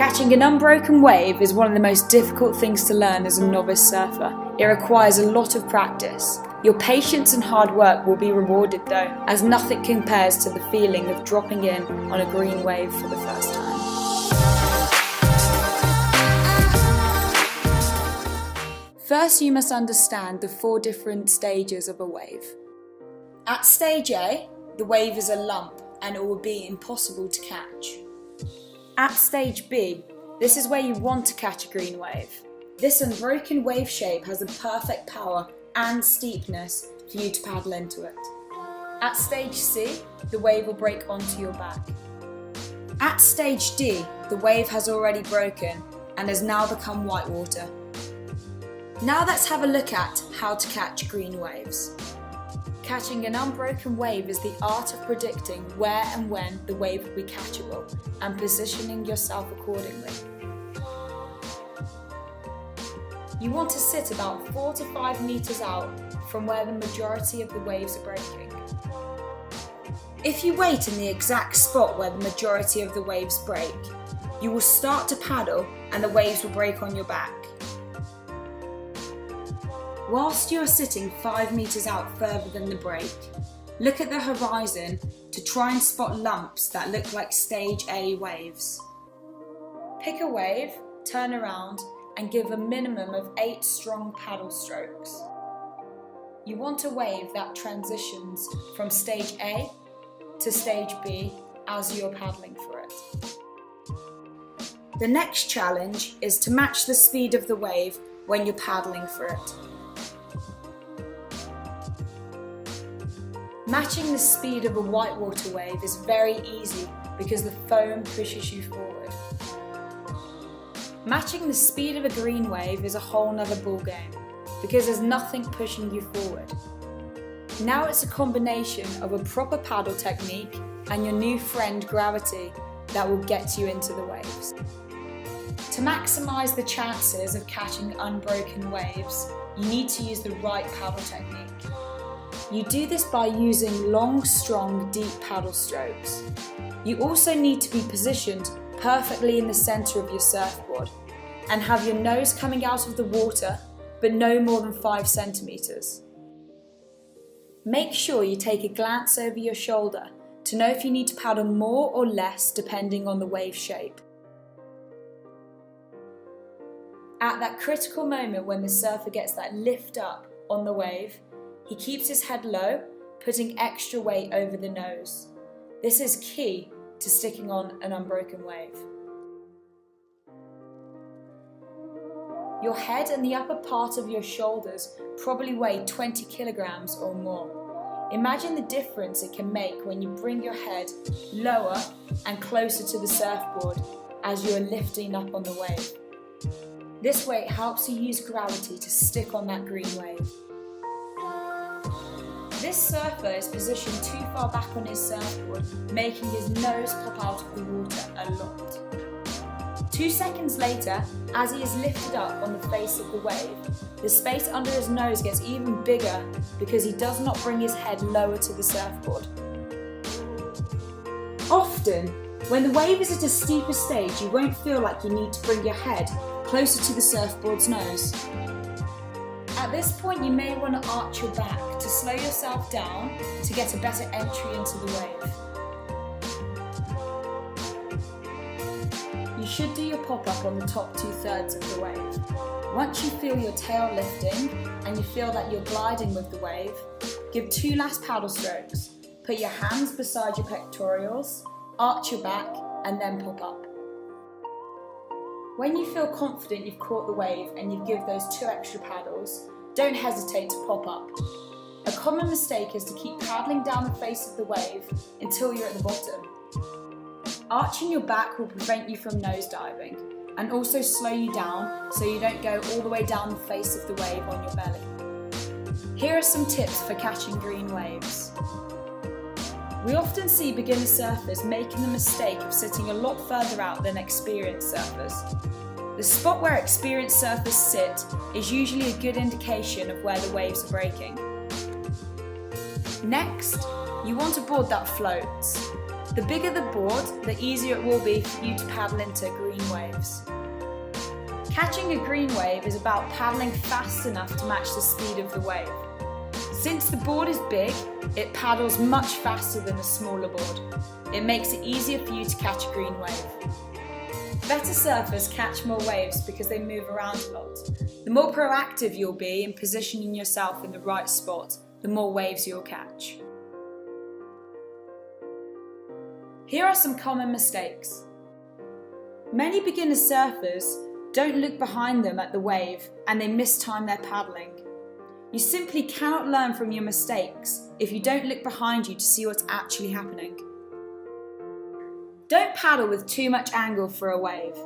Catching an unbroken wave is one of the most difficult things to learn as a novice surfer. It requires a lot of practice. Your patience and hard work will be rewarded though, as nothing compares to the feeling of dropping in on a green wave for the first time. First, you must understand the 4 different stages of a wave. At stage A, the wave is a lump and it will be impossible to catch. At stage B, this is where you want to catch a green wave. This unbroken wave shape has the perfect power and steepness for you to paddle into it. At stage C, the wave will break onto your back. At stage D, the wave has already broken and has now become whitewater. Now let's have a look at how to catch green waves. Catching an unbroken wave is the art of predicting where and when the wave will be catchable and positioning yourself accordingly. You want to sit about 4 to 5 meters out from where the majority of the waves are breaking. If you wait in the exact spot where the majority of the waves break, you will start to paddle and the waves will break on your back. Whilst you are sitting 5 meters out further than the break, look at the horizon to try and spot lumps that look like stage A waves. Pick a wave, turn around and give a minimum of 8 strong paddle strokes. You want a wave that transitions from stage A to stage B as you're paddling for it. The next challenge is to match the speed of the wave when you're paddling for it. Matching the speed of a whitewater wave is very easy because the foam pushes you forward. Matching the speed of a green wave is a whole nother ballgame because there's nothing pushing you forward. Now it's a combination of a proper paddle technique and your new friend gravity that will get you into the waves. To maximise the chances of catching unbroken waves, you need to use the right paddle technique. You do this by using long, strong, deep paddle strokes. You also need to be positioned perfectly in the centre of your surfboard and have your nose coming out of the water, but no more than 5 centimetres. Make sure you take a glance over your shoulder to know if you need to paddle more or less depending on the wave shape. At that critical moment when the surfer gets that lift up on the wave, he keeps his head low, putting extra weight over the nose. This is key to sticking on an unbroken wave. Your head and the upper part of your shoulders probably weigh 20 kilograms or more. Imagine the difference it can make when you bring your head lower and closer to the surfboard as you are lifting up on the wave. This weight helps you use gravity to stick on that green wave. This surfer is positioned too far back on his surfboard, making his nose pop out of the water a lot. 2 seconds later, as he is lifted up on the face of the wave, the space under his nose gets even bigger because he does not bring his head lower to the surfboard. Often, when the wave is at a steeper stage, you won't feel like you need to bring your head closer to the surfboard's nose. At this point, you may want to arch your back to slow yourself down to get a better entry into the wave. You should do your pop-up on the top 2/3 of the wave. Once you feel your tail lifting and you feel that you're gliding with the wave, give 2 last paddle strokes. Put your hands beside your pectorals, arch your back, and then pop up. When you feel confident you've caught the wave and you give those 2 extra paddles, don't hesitate to pop up. A common mistake is to keep paddling down the face of the wave until you're at the bottom. Arching your back will prevent you from nosediving and also slow you down so you don't go all the way down the face of the wave on your belly. Here are some tips for catching green waves. We often see beginner surfers making the mistake of sitting a lot further out than experienced surfers. The spot where experienced surfers sit is usually a good indication of where the waves are breaking. Next, you want a board that floats. The bigger the board, the easier it will be for you to paddle into green waves. Catching a green wave is about paddling fast enough to match the speed of the wave. Since the board is big, it paddles much faster than a smaller board. It makes it easier for you to catch a green wave. Better surfers catch more waves because they move around a lot. The more proactive you'll be in positioning yourself in the right spot, the more waves you'll catch. Here are some common mistakes. Many beginner surfers don't look behind them at the wave and they mistime their paddling. You simply cannot learn from your mistakes if you don't look behind you to see what's actually happening. Don't paddle with too much angle for a wave.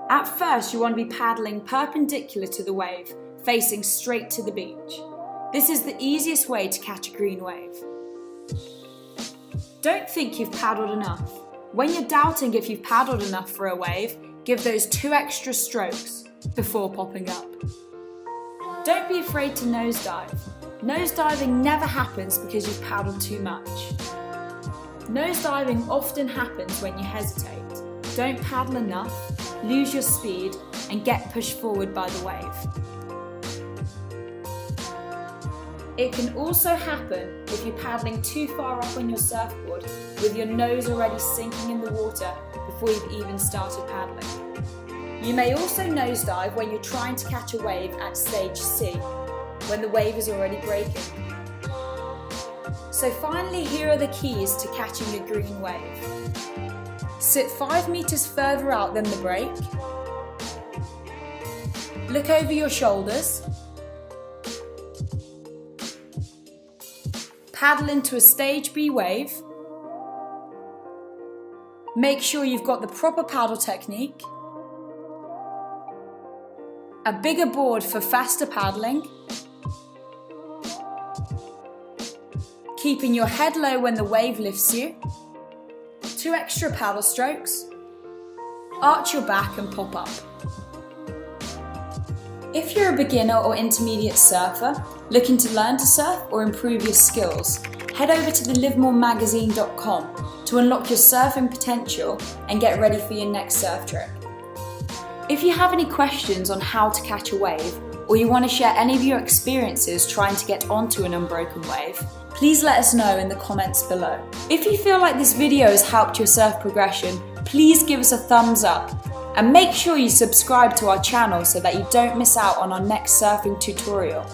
At first, you want to be paddling perpendicular to the wave, facing straight to the beach. This is the easiest way to catch a green wave. Don't think you've paddled enough. When you're doubting if you've paddled enough for a wave, give those 2 extra strokes before popping up. Don't be afraid to nosedive. Nosediving never happens because you've paddled too much. Nosediving often happens when you hesitate. Don't paddle enough, lose your speed, and get pushed forward by the wave. It can also happen if you're paddling too far up on your surfboard with your nose already sinking in the water before you've even started paddling. You may also nosedive when you're trying to catch a wave at stage C, when the wave is already breaking. So finally, here are the keys to catching a green wave. Sit 5 meters further out than the break. Look over your shoulders. Paddle into a stage B wave. Make sure you've got the proper paddle technique. A bigger board for faster paddling. Keeping your head low when the wave lifts you. 2 extra paddle strokes. Arch your back and pop up. If you're a beginner or intermediate surfer, looking to learn to surf or improve your skills, head over to thelivemoremagazine.com to unlock your surfing potential and get ready for your next surf trip. If you have any questions on how to catch a wave, or you want to share any of your experiences trying to get onto an unbroken wave, please let us know in the comments below. If you feel like this video has helped your surf progression, please give us a thumbs up and make sure you subscribe to our channel so that you don't miss out on our next surfing tutorial.